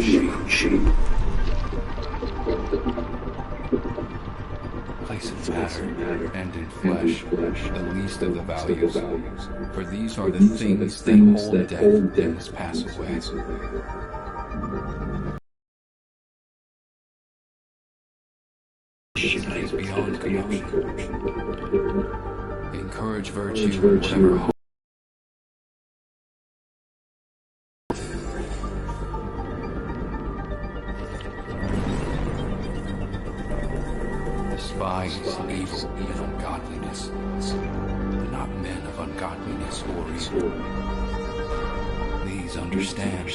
shape. Place in matter and in flesh the least of the values, for these are the things that hold death and must pass away. Is beyond corruption. Encourage virtue in whatever hope. Despise evil and ungodliness, but not men of ungodliness or evil. These understand.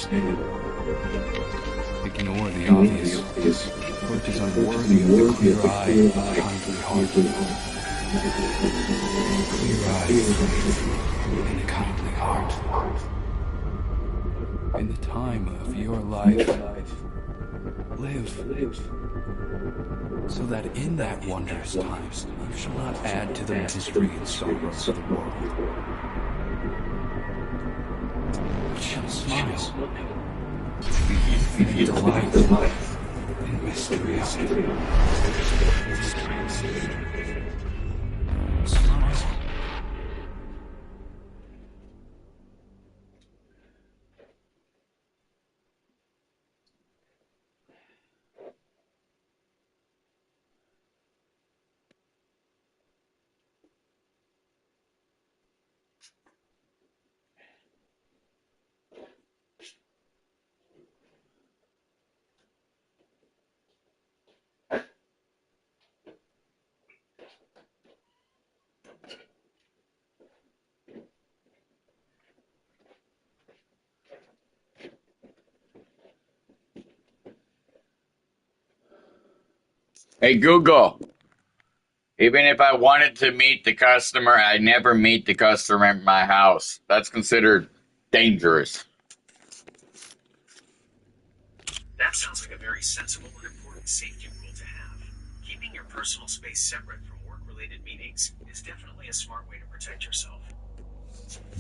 Ignore the obvious, for it is unworthy of the clear eye and kindly heart. Clear eye and a kindly heart. In the time of your life, live, so that in that wondrous time you shall not add to the misery and sorrows of the world, but shall smile, the infinite delight and mystery of it. Smile. Hey, Google. Even if I wanted to meet the customer, I never meet the customer in my house. That's considered dangerous. That sounds like a very sensible and important safety rule to have. Keeping your personal space separate from work-related meetings is definitely a smart way to protect yourself.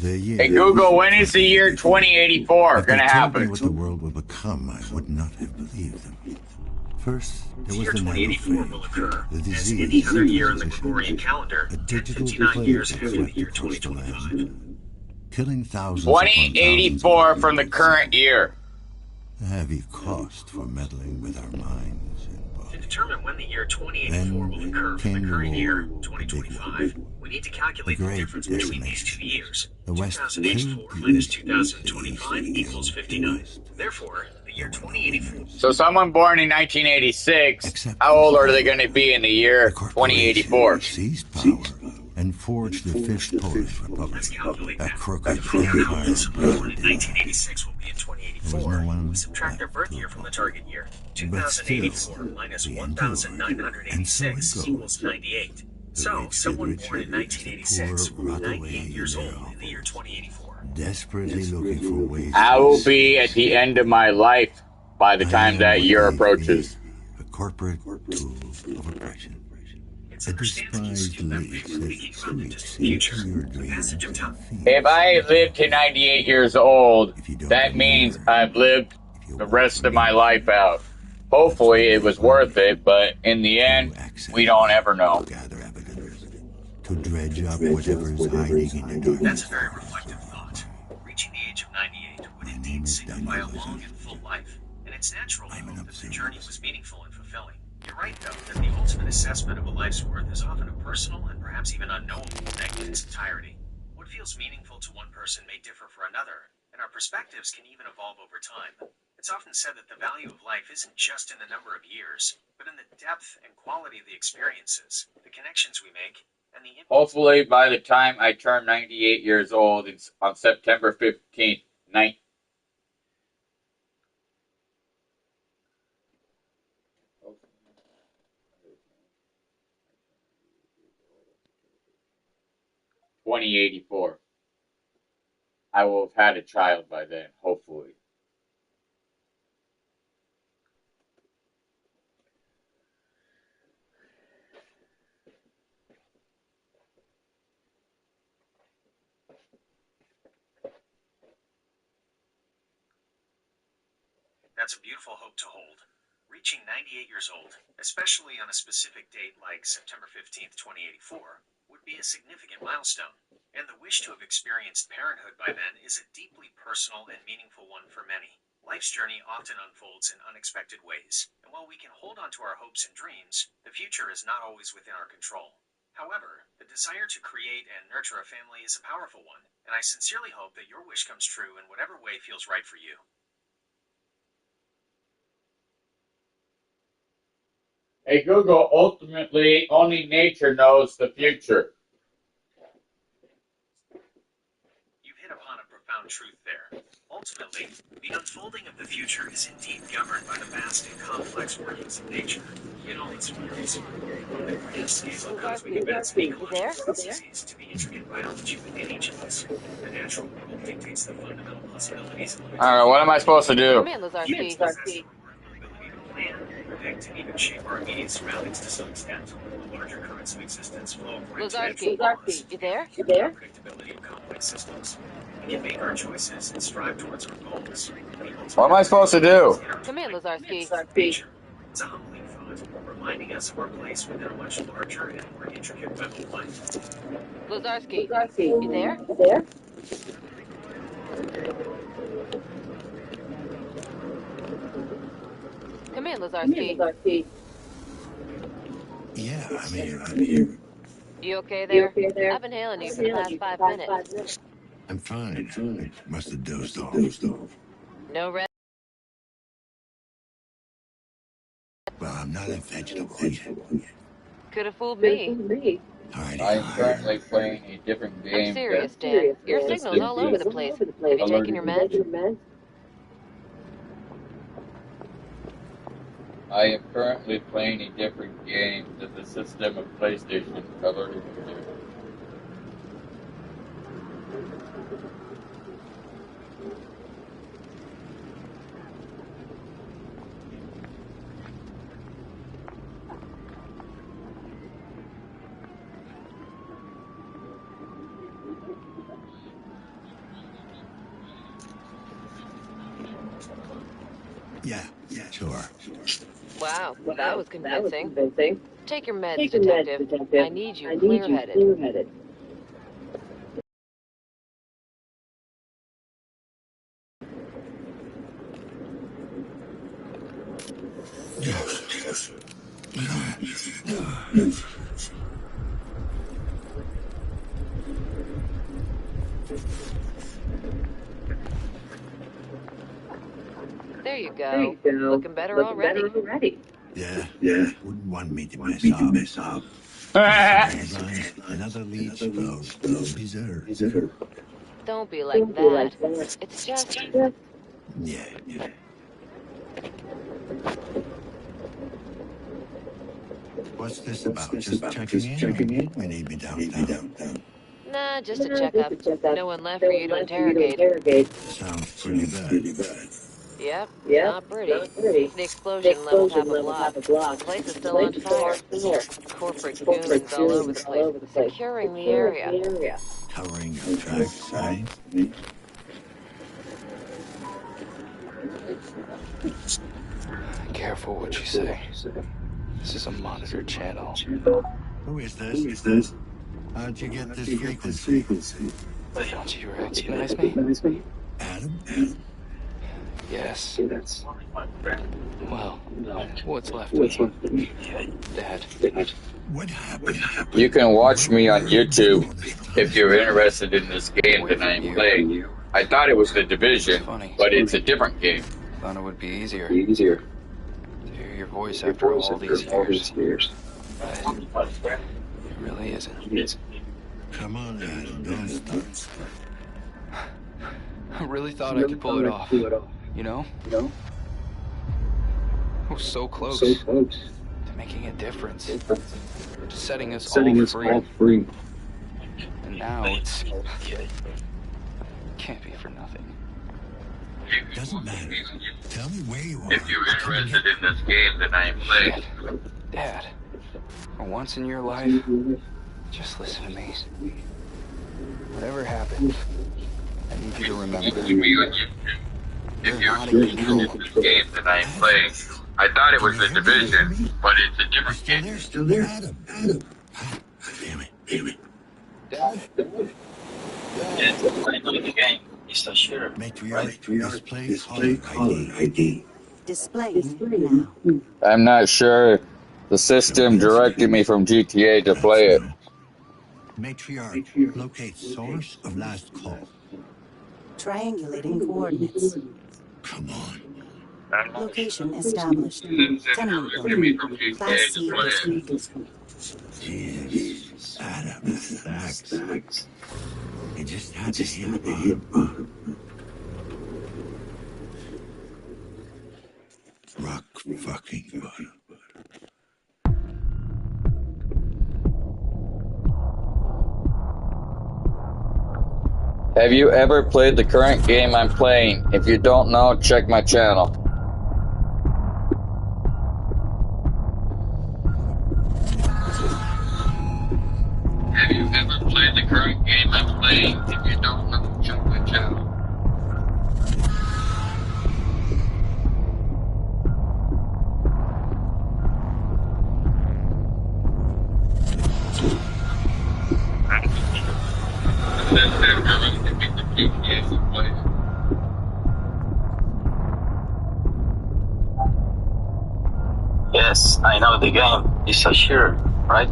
Hey, Google, when is the year 2084 going to happen? If they told me what the world will become, I would not have believed them. First, there was Year the 2084 will occur, the as disease, any other year in the Gregorian calendar, a digital 59 years plague after the year across the 2025. land, killing thousands upon thousands 2084 of from the people. current year. A heavy cost for meddling with our minds and To bodies. determine when the year 2084 will occur from the came the current year, war, the big 2025, we need to calculate The the great difference between these decimation. two years. The West 2084 killed minus the 2025 East equals killed the 59. West. Therefore, the year There were no 2084 winners. So someone born in 1986, Except how old for are they going to be in the year the 2084? corporations seized power and forged the Fifth Polish Republic, Let's calculate a that. crooked Figure out how empire old someone born in built 1986 will be in There was 2084. no one We subtract their left birth to year from the oppose. target year. But still, 2084 minus we endured, and so 1986 it equals goes. 98. The So, rich someone get born in richer as the 1986 poor will be rot 98 away years in old their in the year hovels, 2084. desperately looking for ways I to will be escape. at the end of my life by the I time am that what year they approaches. fear, a corporate tool of oppression. It's A understandable you despised feel that way leech when that thinking about the creeps distant into future. your The dreams passage of and time. If feeds I you live to death. 98 years old, If you don't that means remember, I've lived if you the won't rest of my remember, life out. let's Hopefully it was remember worth it, but in the to end, we accelerate, don't ever know. to gather evidence, to dredge up whatever's hiding in the darkness. That's a very reflective thought. Reaching the age of 98 would My name indeed is signify a Daniel long Lazarus. and full life, and it's natural to I'm an hope that the journey observer. was meaningful and fulfilling. You're right, though, that the ultimate assessment of a life's worth is often a personal and perhaps even unknowable thing in its entirety. What feels meaningful to one person may differ for another, and our perspectives can even evolve over time. It's often said that the value of life isn't just in the number of years, but in the depth and quality of the experiences, the connections we make, and the Hopefully by the time I turn 98 years old, it's on September 15th, 2084. I will have had a child by then, hopefully. That's a beautiful hope to hold. Reaching 98 years old, especially on a specific date like September 15th, 2084, would be a significant milestone. And the wish to have experienced parenthood by then is a deeply personal and meaningful one for many. Life's journey often unfolds in unexpected ways, and while we can hold on to our hopes and dreams, the future is not always within our control. However, the desire to create and nurture a family is a powerful one, and I sincerely hope that your wish comes true in whatever way feels right for you. Hey Google, ultimately, only nature knows the future. You've hit upon a profound truth there. Ultimately, the unfolding of the future is indeed governed by the vast and complex workings of nature. In all its forms, the grand scale of cosmic events from ecological processes to the intricate biology within each of us. The natural world dictates the fundamental possibilities and Alright, what am I supposed to do? Come in, Lazarski. Humans possess the remarkable ability to plan, predict, and even shape our immediate surroundings to some extent. The larger currents of existence flow according to natural laws. You there? The unpredictability of complex systems. We can make our choices and strive towards our goals. What am I supposed to do? Come in, Lazarski. Nature. It's a humbling thought, reminding us of our place within a much larger and more intricate web of life. Lazarski. You there? Come in, Lazarski. Yeah, I'm here. You okay there? I've been hailing you for the past 5 minutes. I'm fine. I must have dozed off. No rest. Well, I'm not a vegetable yet. Could have fooled me. Alrighty. I am currently playing a different game. I'm serious, Dan. Your signal's all over the place. Have you taken your meds? I am currently playing a different game that the system of PlayStation alerted me to. Yeah, sure. Wow, that was convincing. Take your meds, detective. I need you clear-headed. There you go. Looking better already. Yeah. Wouldn't want me to mess up. Another leech flows. Deserve. Don't be like that. It's just... Yeah. What's this about? Just checking in? We need me downtown. Nah, just a checkup. No one left for you to interrogate. Sounds pretty bad. Yep, not pretty. The explosion leveled half a block. The place is still on fire. Corporate goons all over the place, securing the area. Covering the tracks, right? Careful what you say. This is a monitored channel. Who is this? How'd you get this frequency? Don't you recognize me? Adam? Yes. Well, what's left of me? Dad. What happened? You can watch me on YouTube if you're interested in this game that I am playing. I thought it was The Division, but it's a different game. Thought it would be easier. To hear your voice after all these years. But it really isn't. Come on, Adam, don't stop. I really thought I could pull it off. You know? I was so close to making a difference. To setting us all free. And now it's... can't be for nothing. Doesn't matter. Tell me where you are. If you're interested in this game that I am playing. Dad, for once in your life, just listen to me. Whatever happens, I need you to remember. Watch me on YouTube if you're interested in this game that I am playing. I thought it was The Division, but it's a different game. Still there? Adam. Damn it. Yes, I know the game. It's a shooter. Matriarch, display caller ID. Displaying now. I'm not sure the system directed me from GTA to play it. Matriarch, locate source of last call. Triangulating coordinates. Come on. Location established. Tenement building. Class C district. Jeez. Adam, facts. It just had to hit. Rock fucking bottom. Have you ever played the current game I'm playing? If you don't know, check my channel. Have you ever played the current game I'm playing? If you don't know, check my channel. Yes, I know the game. It's a shooter, right?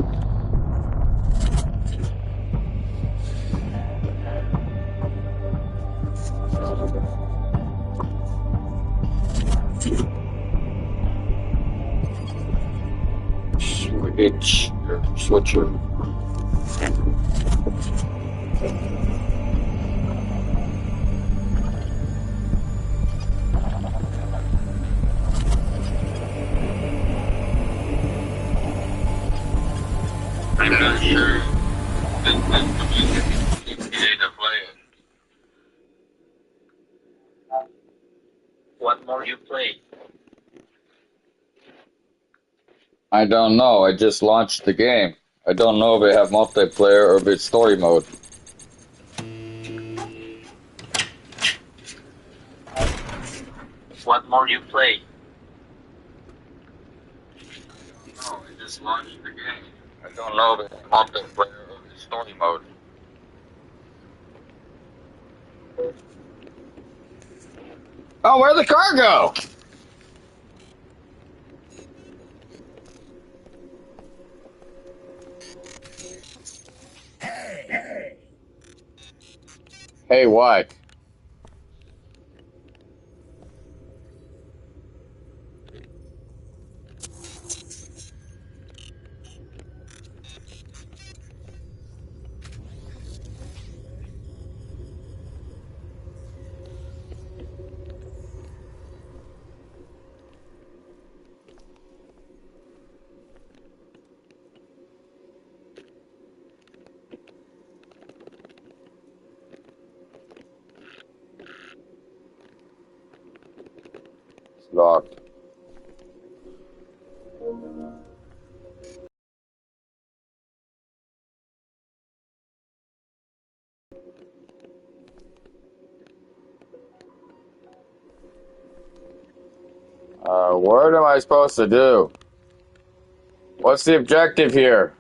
Switcher. I'm not sure. What more you play? I don't know. I just launched the game. I don't know if it have multiplayer or if it's story mode. What more you play? No, I just launched the game. I don't know if it's multiplayer or it's story mode. Oh, where'd the car go? Hey, what? It's locked. What am I supposed to do? What's the objective here?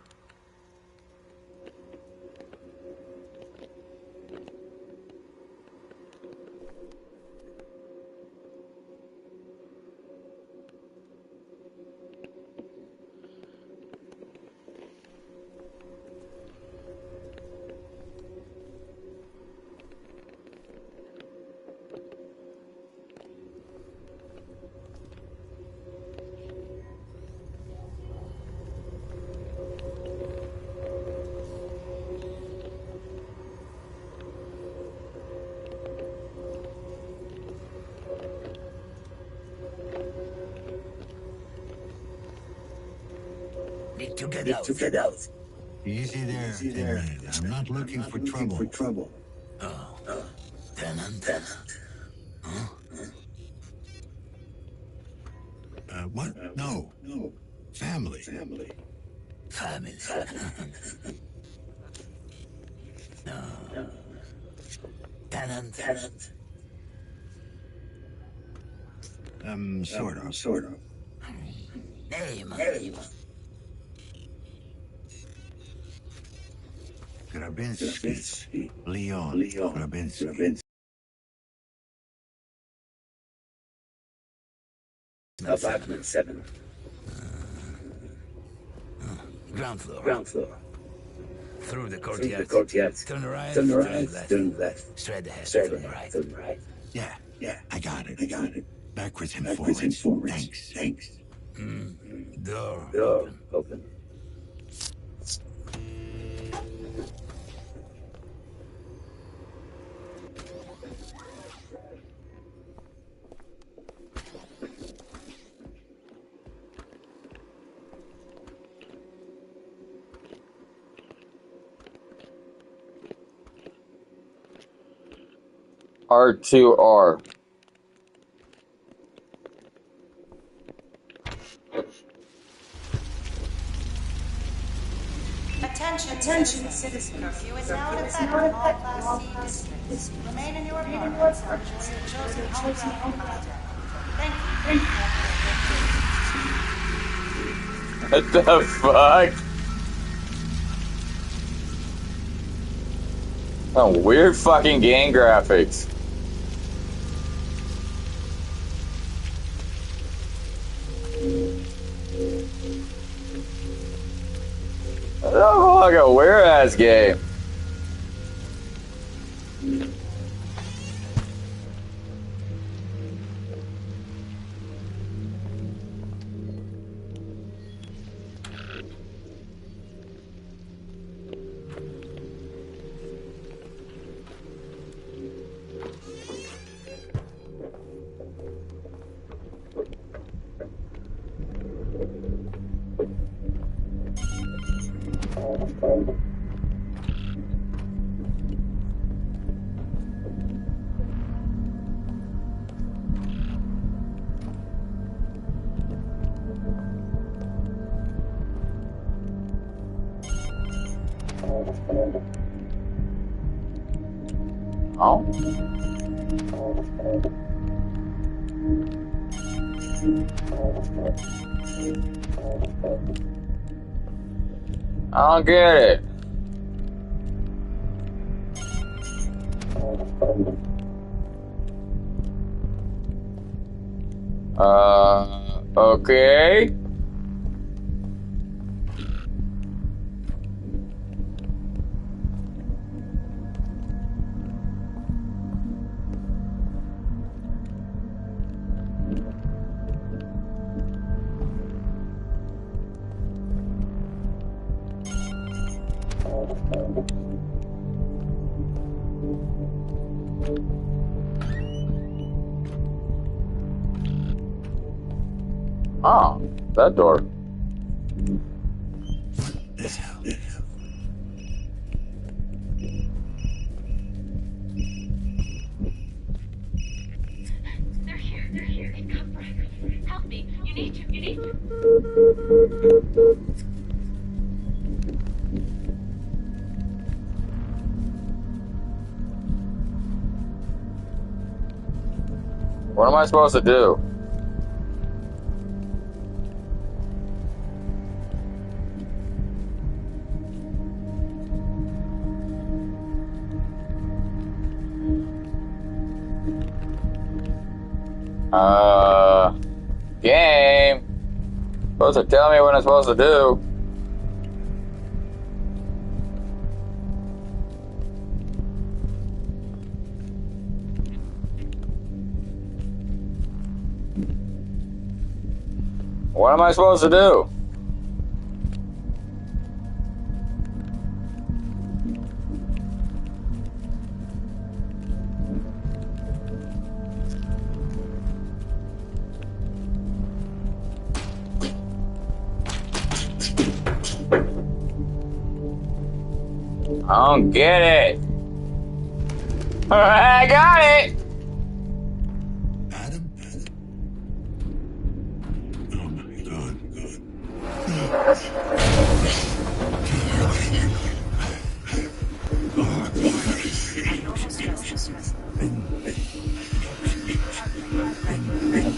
Need to get out. Easy there, Tenant. I'm not looking for trouble. Oh, Tenant. Huh? What? No. Family. No. Tenant. Sort of. Name. Grabinsky. Leon Grabinsky. Apartment 7. Ground floor. Through the Courtyard. Turn right. Turn left. Straight ahead. Turn right. Yeah. I got it. Backwards and forwards. Thanks. Door. Open. R2R. Attention, citizen. Curfew is now in effect in all Class C districts. Remain in your apartments or enjoy your chosen home content. Thank you. What the fuck? Oh, weird fucking game graphics. Oh, like a weird ass game. Oh. I don't get it. Okay. Ah, that door. This hell. They're here. Come, Brian. Help me. You need to. What am I supposed to do? Game. Supposed to tell me what I'm supposed to do. What am I supposed to do? I don't get it. I got it. Adam? Oh my God.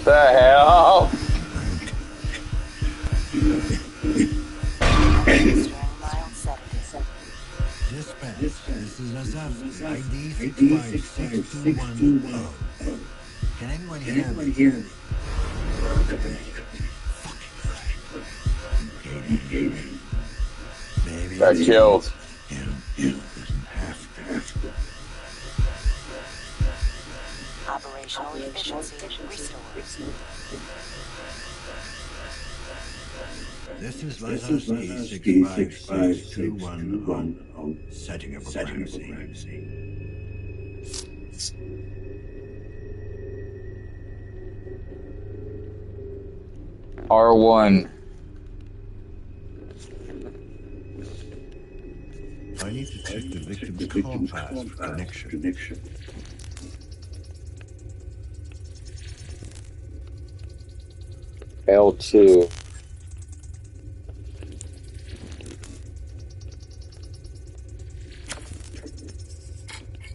The hell? Dispatch, this is Azaf, ID 656210. Can anyone hear me? Maybe Got killed. him doesn't have to. Operational efficiency restored. This is Lazarus E65621, setting up a crime scene. R1. I need to check the victim's call path for connection. L2.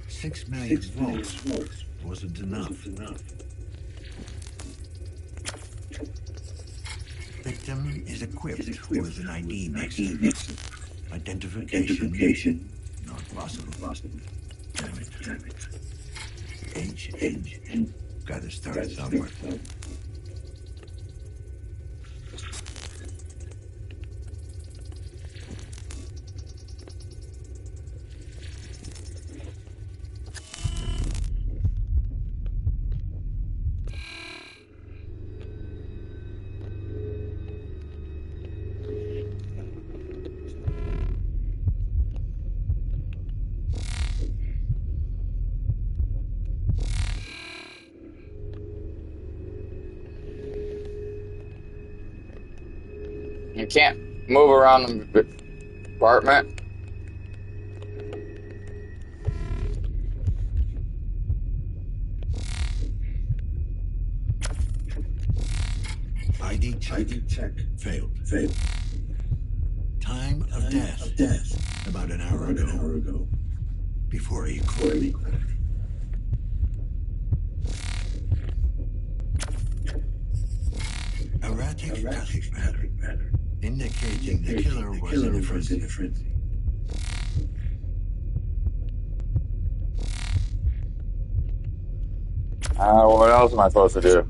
$6 million volts wasn't enough. Victim is equipped with an ID mixer. Identification not possible. Damn it. H. Gotta start somewhere. You can't move around the apartment. ID check. Failed. Time of death. About an hour ago. Before he quit. Erratic cutting pattern. Indicating the killer was in a frenzy. What else am I supposed to do?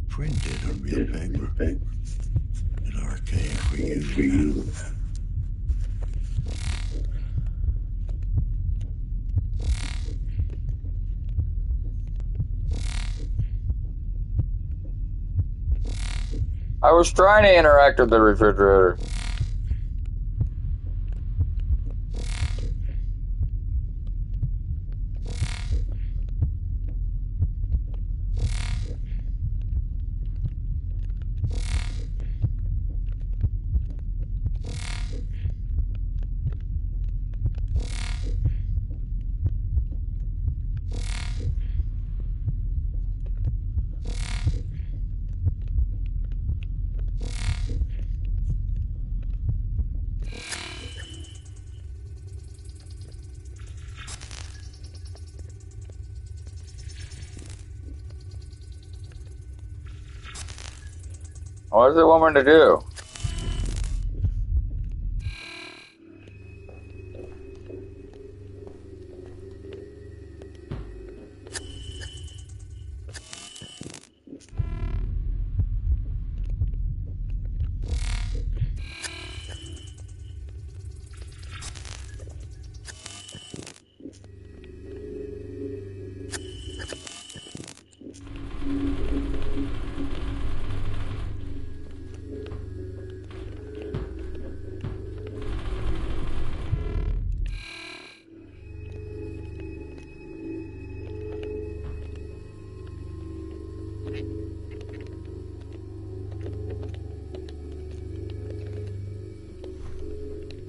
Printed on real paper. An archaic reuse. I was trying to interact with the refrigerator. What does it want me to do?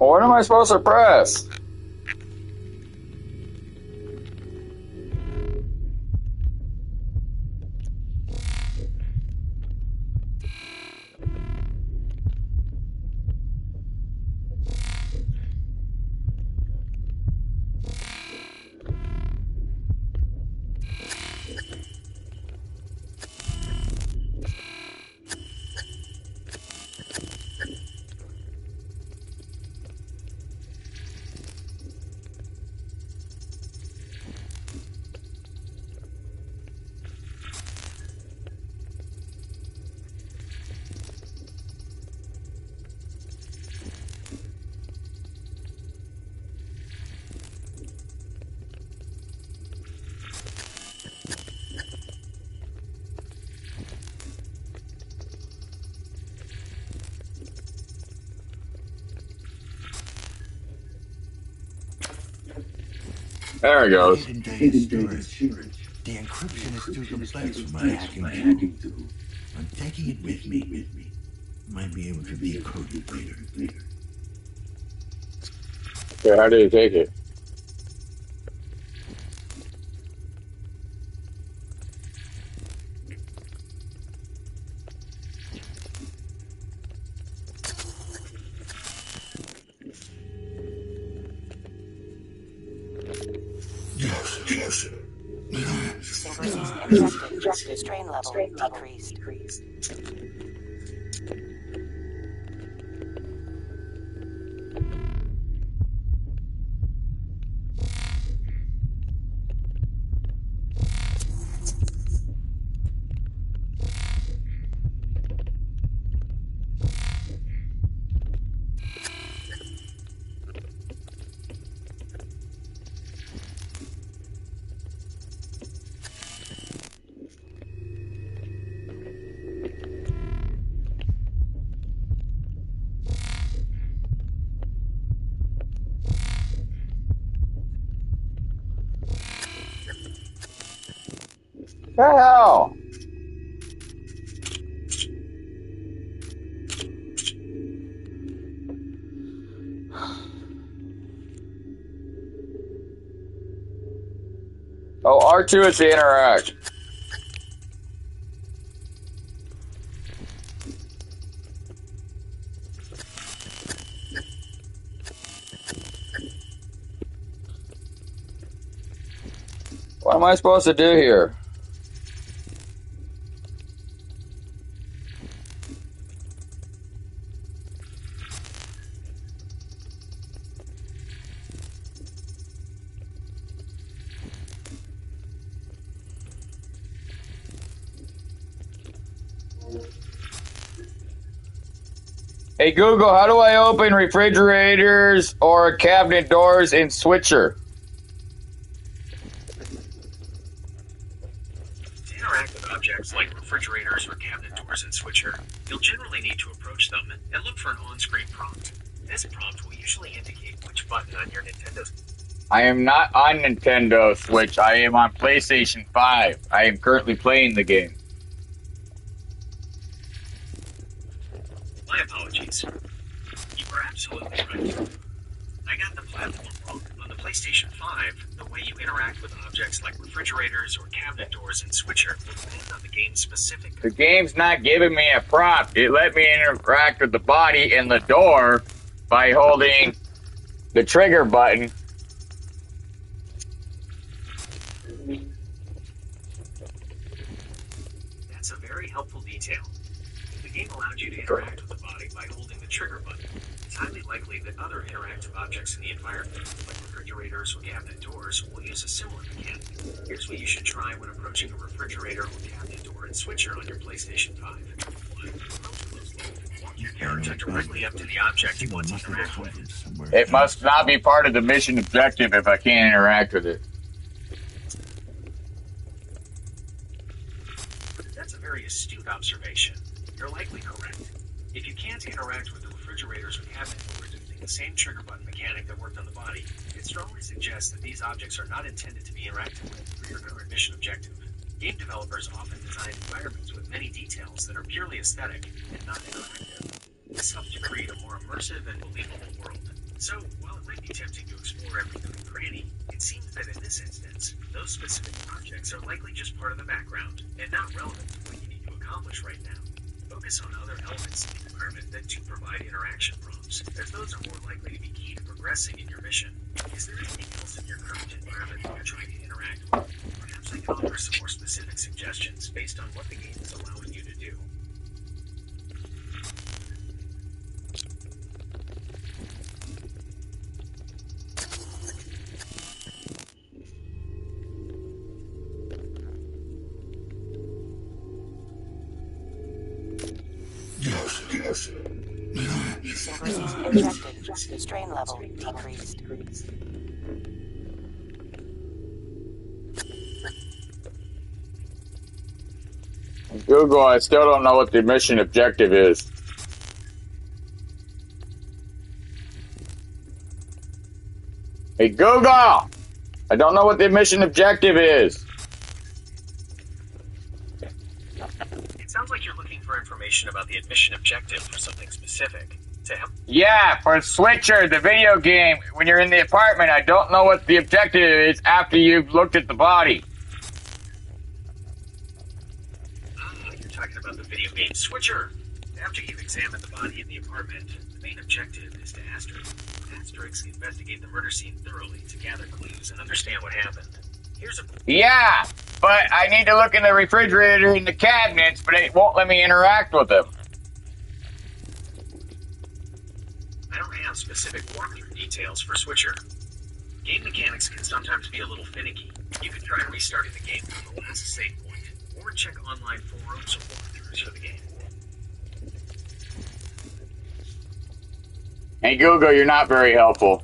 What am I supposed to press? There it goes. Hidden data storage. The encryption is too complex for my hacking tool. I'm taking it with me. Might be able to decode it later. Okay, how do you take it? Yes. Synchronous injected. Strain level decreased. The hell? Oh, R2 is to interact. What am I supposed to do here? Hey Google, how do I open refrigerators or cabinet doors in Switcher? To interact with objects like refrigerators or cabinet doors in Switcher, you'll generally need to approach them and look for an on-screen prompt. This prompt will usually indicate which button on your Nintendo. I am not on Nintendo Switch. I am on PlayStation 5. I am currently playing the game. My apologies. You were absolutely right. I got the platform wrong. On the PlayStation 5, the way you interact with objects like refrigerators or cabinet doors in Switcher will depend on the game's specific. The game's not giving me a prompt. It let me interact with the body and the door by holding the trigger button. That's a very helpful detail. If the game allowed you to interact with the body by holding the trigger button, it's highly likely that other interactive objects in the environment, like refrigerators or cabinet doors, will use a similar mechanic. Here's what you should try when approaching a refrigerator or cabinet door in Switcher on your PlayStation 5. 1. Approach closely. Walk your character directly up to the object you want to interact with. It must not be part of the mission objective if I can't interact with it. That's a very astute observation. You're likely correct. If you can't interact with the refrigerators or cabinet doors using the same trigger button mechanic that worked on the body, it strongly suggests that these objects are not intended to be interacted with for your current mission objective. Game developers often design environments with many details that are purely aesthetic and not interactive. This helps to create a more immersive and believable world. So, while it might be tempting to explore every nook and cranny, it seems that in this instance, those specific objects are likely just part of the background and not relevant to what you need to accomplish right now. Focus on other elements in the environment that do provide interaction prompts, as those are more likely to be key to progressing in your mission. Is there anything else in your current environment that you're trying to interact with? Perhaps I can offer some more specific suggestions based on what the game is allowing you to do. Yes. Synchronous injected. Strain level decreased. Google, I still don't know what the mission objective is. Hey, Google! I don't know what the mission objective is. It sounds like you're looking for information about the admission objective for something specific. To help. Yeah, for Switcher, the video game, when you're in the apartment, I don't know what the objective is after you've looked at the body. You're talking about the video game Switcher. After you've examined the body in the apartment, the main objective is to Asterix investigate the murder scene thoroughly to gather clues and understand what happened. Here's a... Yeah, but I need to look in the refrigerator and the cabinets, but it won't let me interact with them. I don't have specific walkthrough details for Switcher. Game mechanics can sometimes be a little finicky. You can try restarting the game from the last save point, or check online forums or walkthroughs for the game. Hey, Google, you're not very helpful.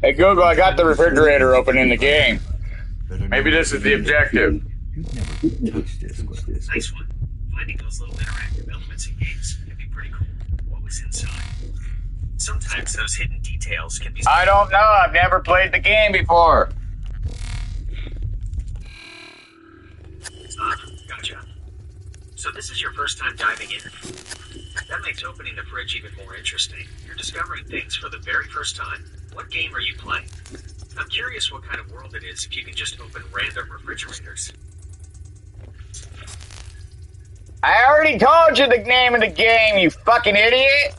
Hey, Google, I got the refrigerator open in the game. Maybe this is the objective. You'd never touch this. Nice one. Finding those little interactive elements in games can be pretty cool. What was inside? Sometimes those hidden details can be... I don't know. I've never played the game before. this is your first time diving in, that makes opening the fridge even more interesting. You're discovering things for the very first time. What game are you playing? I'm curious what kind of world it is if you can just open random refrigerators. I already told you the name of the game, you fucking idiot!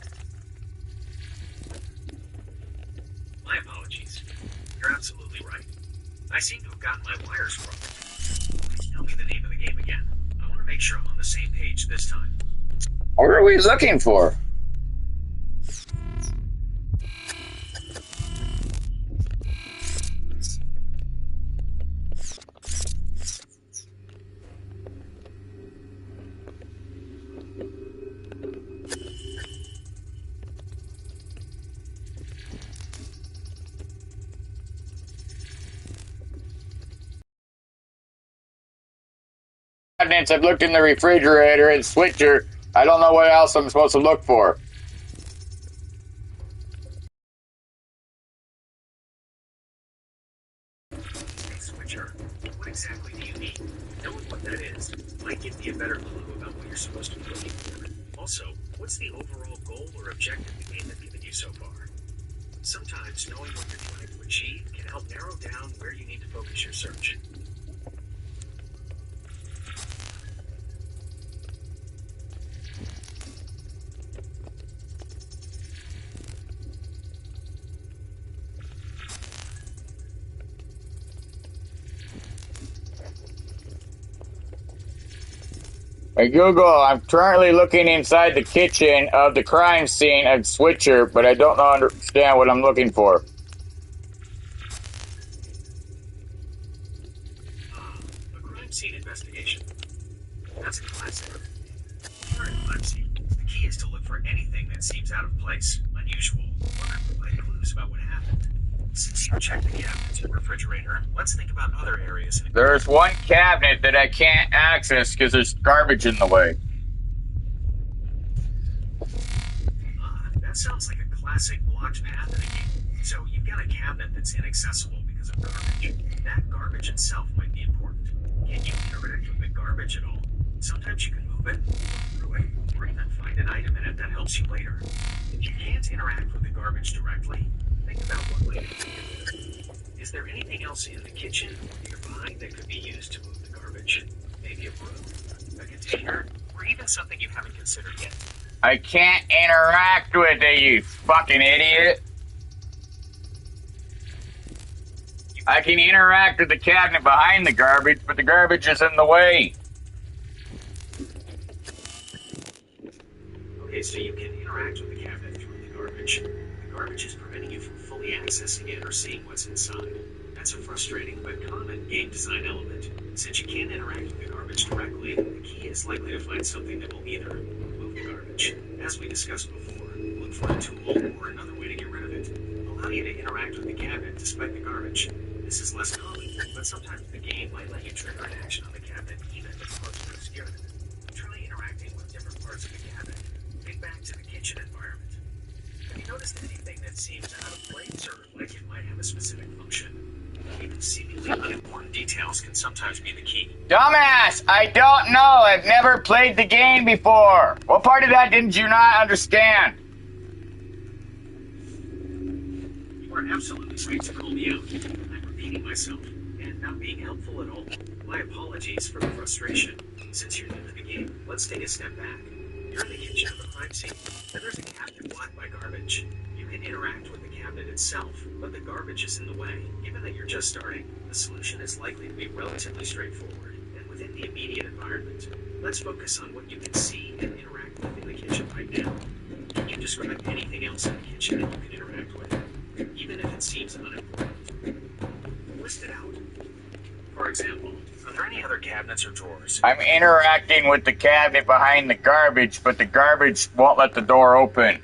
My apologies. You're absolutely right. I seem to have gotten my wires crossed. Please tell me the name of the game again. I want to make sure I'm on the same page this time. What are we looking for? I've looked in the refrigerator and switcher. I don't know what else I'm supposed to look for. Hey, switcher, what exactly do you need? Knowing what that is might give me a better clue about what you're supposed to be looking for. Also, what's the overall goal or objective the game has given you so far? Sometimes knowing what you're trying to achieve can help narrow down where you need to focus your search. Hey Google, I'm currently looking inside the kitchen of the crime scene at Switcher, but I don't understand what I'm looking for. A crime scene investigation. That's a classic. If you're in a crime scene, the key is to look for anything that seems out of place, unusual, or that provide clues about what happened. Since you checked the cabinets and refrigerator, let's think about other areas. There's one cabinet that I can't access because there's garbage in the way. That sounds like a classic blocked path in a game. So you've got a cabinet that's inaccessible because of garbage. That garbage itself might be important. Can you interact with the garbage at all? Sometimes you can move it, walk through it, or even find an item in it that helps you later. If you can't interact with the garbage directly, think about what way to do it. Is there anything else in the kitchen or nearby that could be used to move the garbage? Maybe a broom, a container, or even something you haven't considered yet. I can't interact with it, you fucking idiot. I can interact with the cabinet behind the garbage, but the garbage is in the way. Okay, so you can interact with the cabinet through the garbage. The garbage is preventing you from fully accessing it or seeing what's inside. That's a frustrating but common game design element. Since you can't interact with the garbage directly, the key is likely to find something that will either move the garbage, as we discussed before, look for a tool or another way to get rid of it, allow you to interact with the cabinet despite the garbage. This is less common, but sometimes the game might let you trigger an action on the cabinet even if the parts are obscure. Try interacting with different parts of the cabinet. Think back to the kitchen environment. Have you noticed anything that seems out of place or like it might have a specific function? Even seemingly unimportant details can sometimes be the key. Dumbass! I don't know. I've never played the game before. What part of that didn't you not understand? You are absolutely right to call me out. I'm repeating myself and not being helpful at all. My apologies for the frustration. Since you're new to the game, let's take a step back. You're in the kitchen of a crime scene, and there's a cabinet blocked by garbage. You can interact with the cabinet itself, but the garbage is in the way. Given that you're just starting, the solution is likely to be relatively straightforward and within the immediate environment. Let's focus on what you can see and interact with in the kitchen right now. Can you describe anything else in the kitchen that you can interact with, even if it seems unimportant? List it out. For example, are there any other cabinets or drawers? I'm interacting with the cabinet behind the garbage, but the garbage won't let the door open.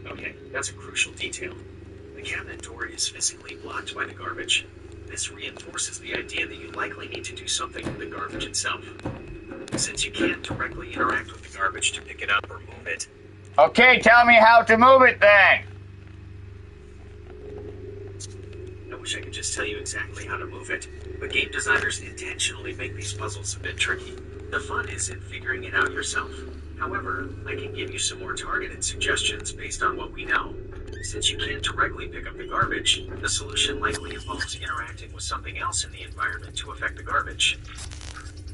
Okay, that's a crucial detail. The cabinet door is physically blocked by the garbage. This reinforces the idea that you likely need to do something with the garbage itself. Since you can't directly interact with the garbage to pick it up or move it. Okay, tell me how to move it then. I wish I could just tell you exactly how to move it. but game designers intentionally make these puzzles a bit tricky. The fun is in figuring it out yourself. However, I can give you some more targeted suggestions based on what we know. Since you can't directly pick up the garbage, the solution likely involves interacting with something else in the environment to affect the garbage.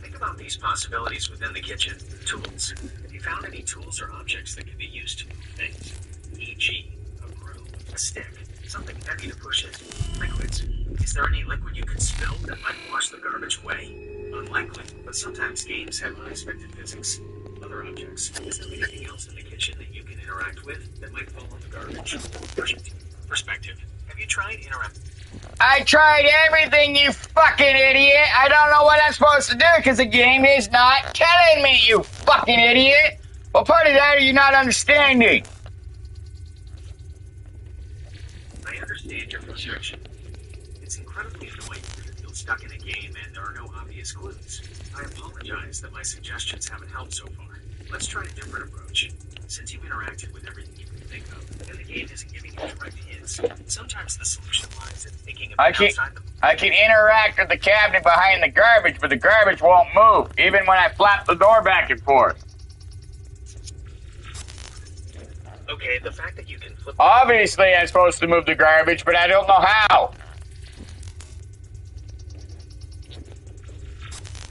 Think about these possibilities within the kitchen. Tools. Have you found any tools or objects that can be used to move things? E.g., a broom, a stick, something heavy to push it. Liquids. Is there any liquid you could spill that might wash the garbage away? Unlikely, but sometimes games have unexpected physics. Other objects. Is there anything else in the kitchen that you can interact with that might fall in the garbage? Perspective. Have you tried interacting? I tried everything, you fucking idiot. I don't know what I'm supposed to do because the game is not telling me, you fucking idiot. What part of that are you not understanding? I understand your frustration. It's incredibly annoying to feel stuck in a game and there are no obvious clues. I apologize that my suggestions haven't helped so far. Let's try a different approach. Since you've interacted with everything you can think of, and the game isn't giving you direct hints, sometimes the solution lies in thinking of outside the... I can interact with the cabinet behind the garbage, but the garbage won't move, even when I flap the door back and forth. Okay, the fact that you can flip... Obviously, I'm supposed to move the garbage, but I don't know how.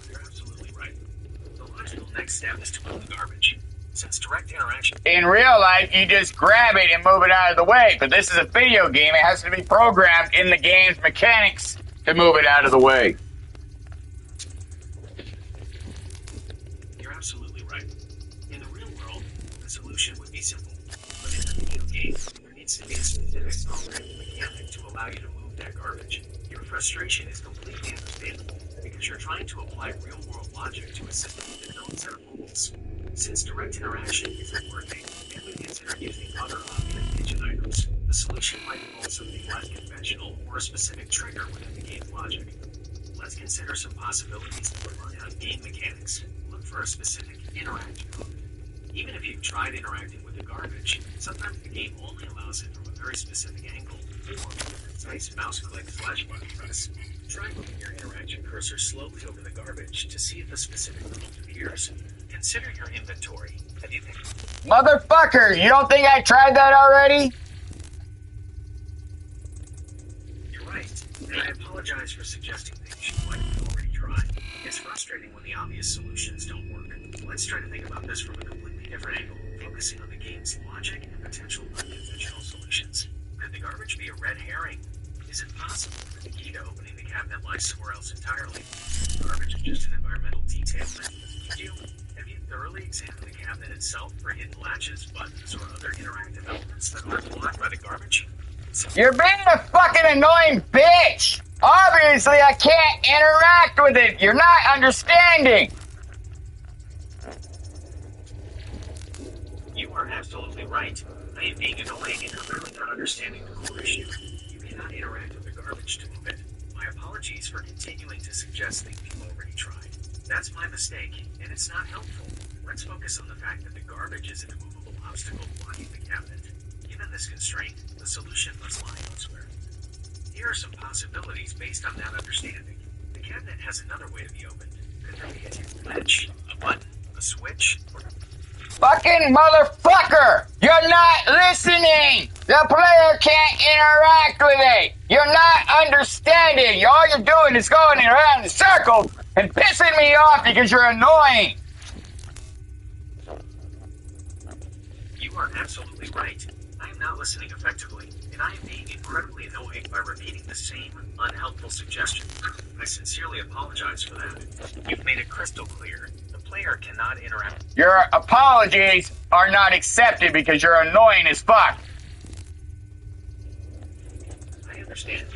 You're absolutely right. The logical next step is to move the garbage. Since direct interaction... In real life, you just grab it and move it out of the way, but this is a video game. It has to be programmed in the game's mechanics to move it out of the way. You're absolutely right. In the real world, the solution would be simple. But in a video game, there needs to be a specific programming mechanic to allow you to move that garbage. Your frustration is completely understandable, because you're trying to apply real-world logic to a system with its own set of rules. Since direct interaction isn't working, and we consider using other obvious kitchen items, the solution might involve something less conventional or a specific trigger within the game's logic. Let's consider some possibilities that rely on game mechanics. Look for a specific interactive mode. Even if you've tried interacting with the garbage, sometimes the game only allows it from a very specific angle, or with a precise mouse click / button press. Try moving your interaction cursor slowly over the garbage to see if a specific mode appears. Consider your inventory. Have you picked... Motherfucker, you don't think I tried that already? You're right, and I apologize for suggesting things you might have already tried. It's frustrating when the obvious solutions don't work. Let's try to think about this from a completely different angle, focusing on the game's logic and potential unconventional solutions. Could the garbage be a red herring? Is it possible that the key to opening the cabinet lies somewhere else entirely? Garbage is just an environmental detail that have you thoroughly examined the cabinet itself for hidden latches, buttons, or other interactive elements that aren't blocked by the garbage? You're being a fucking annoying bitch! Obviously, I can't interact with it. You're not understanding. You are absolutely right. I am being annoying and clearly not understanding the core issue. You cannot interact with the garbage to move it. My apologies for continuing to suggest things you've already tried. That's my mistake, and it's not helpful. Let's focus on the fact that the garbage is an immovable obstacle blocking the cabinet. Given this constraint, the solution must lie elsewhere. Here are some possibilities based on that understanding. The cabinet has another way to be opened. Could there be a hidden latch, a button, a switch, or... Fucking motherfucker! You're not listening! The player can't interact with it! You're not understanding! All you're doing is going around in circles and pissing me off because you're annoying! You are absolutely right. I am not listening effectively, and I am being incredibly annoying by repeating the same unhelpful suggestion. I sincerely apologize for that. You've made it crystal clear. The player cannot interact. Your apologies are not accepted because you're annoying as fuck. I understand.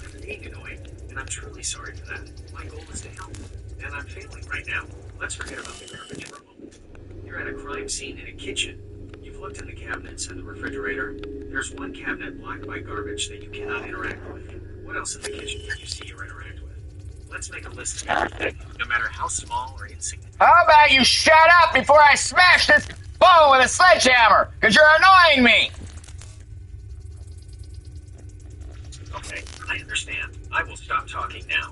I'm being annoying, and I'm truly sorry for that. My goal is to help, and I'm failing right now. Let's forget about the garbage for a moment. You're at a crime scene in a kitchen. You've looked in the cabinets and the refrigerator. There's one cabinet blocked by garbage that you cannot interact with. What else in the kitchen can you see or interact with? Let's make a list of everything, no matter how small or insignificant. How about you shut up before I smash this phone with a sledgehammer? Because you're annoying me! Okay, I understand. I will stop talking now.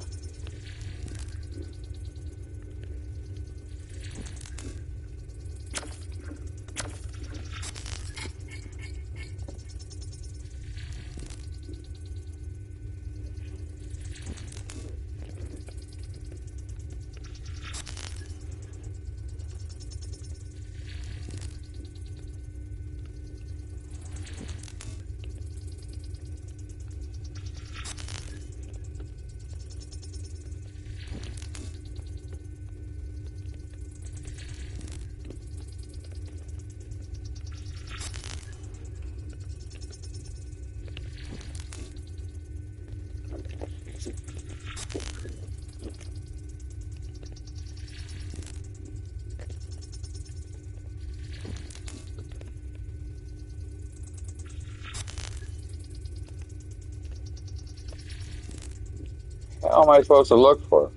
hell am I supposed to look for?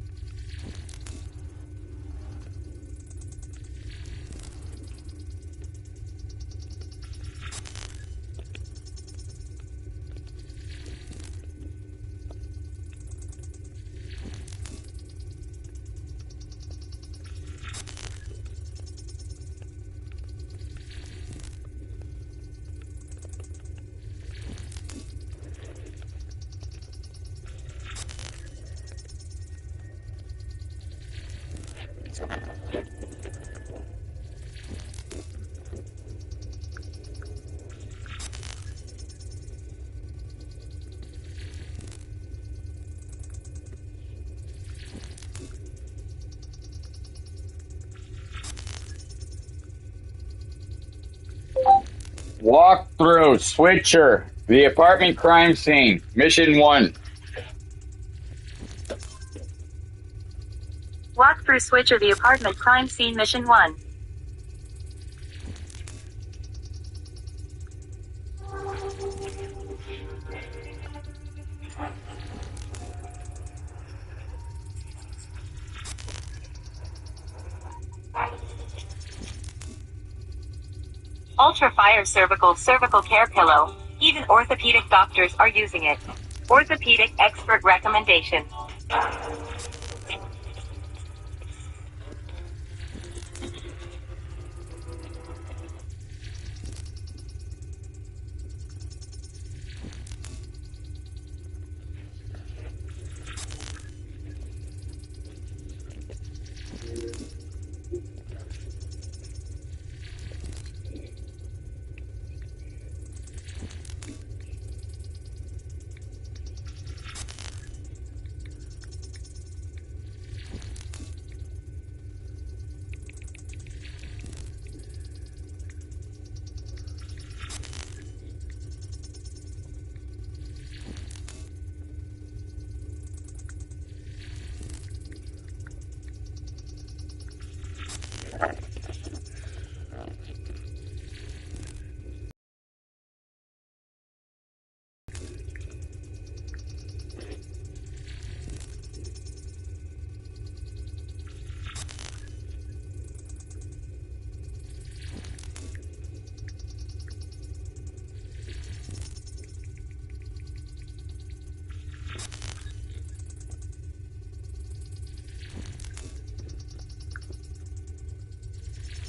Walkthrough, Switcher, the apartment crime scene, mission 1. Walk through Switcher, the apartment crime scene, mission 1. Ultra Fire cervical care pillow. Even orthopedic doctors are using it. Orthopedic expert recommendation.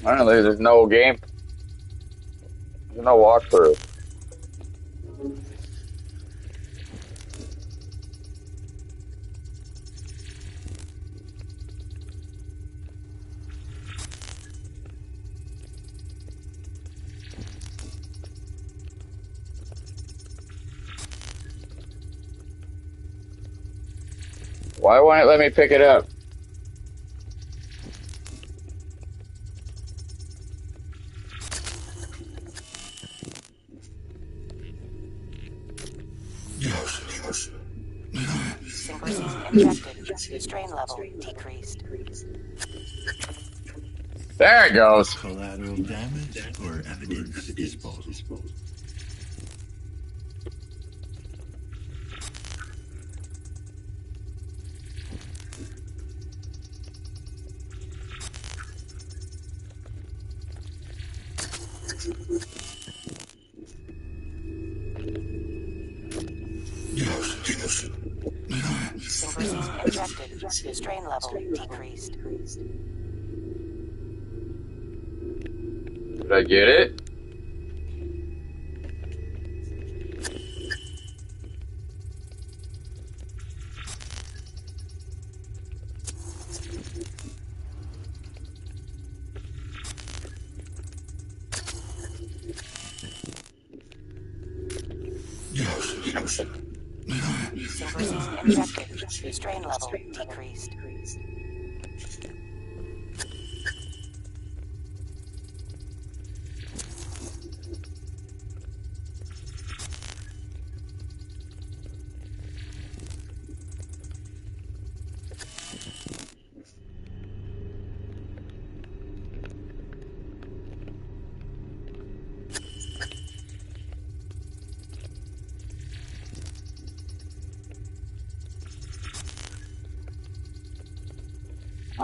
Apparently there's no game. There's no walkthrough. Why won't it let me pick it up? Synchronous injected. Strain level decreased. There it goes. Collateral damage or evidence disposal? Synchronous injected. Strain level decreased. Did I get it? Synchronous injected. Strain level decreased.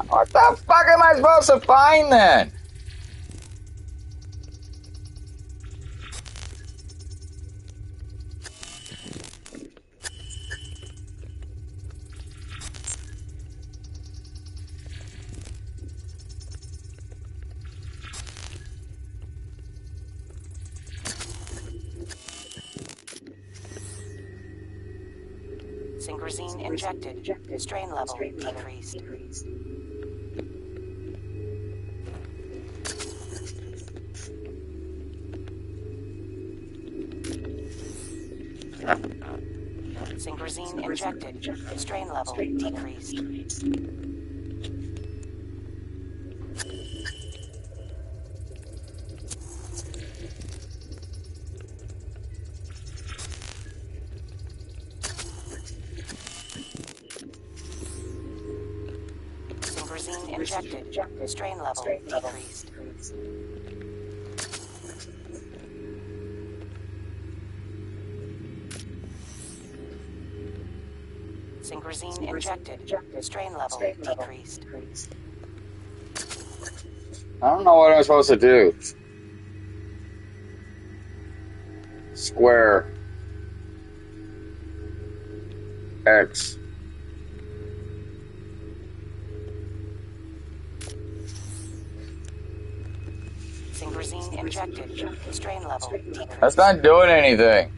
What the fuck am I supposed to find then? Synchrosine injected. Strain level decreased. Synchrosine injected. Strain level decreased. Synchrosine injected. Strain level decreased. Synchrosine injected. Strain level decreased. I don't know what I'm supposed to do. Square. X. Synchrosine injected. Strain level decreased. That's not doing anything.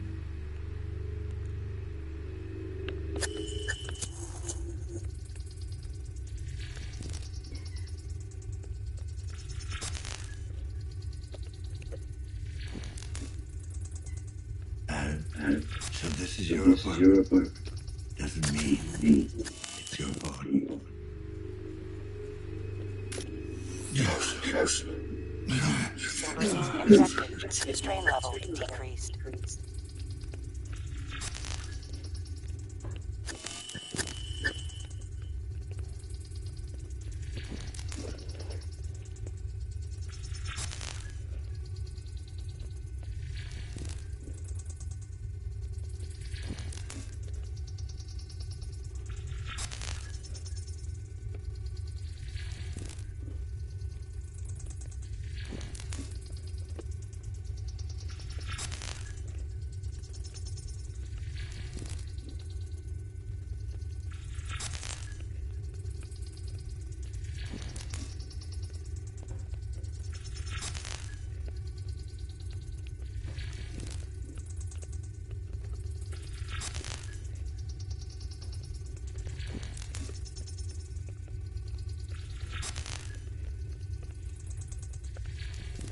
So this is your apartment. Doesn't mean it's your fault. Yes. Synchrosine injected. Strain level decreased.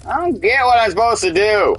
I don't get what I'm supposed to do.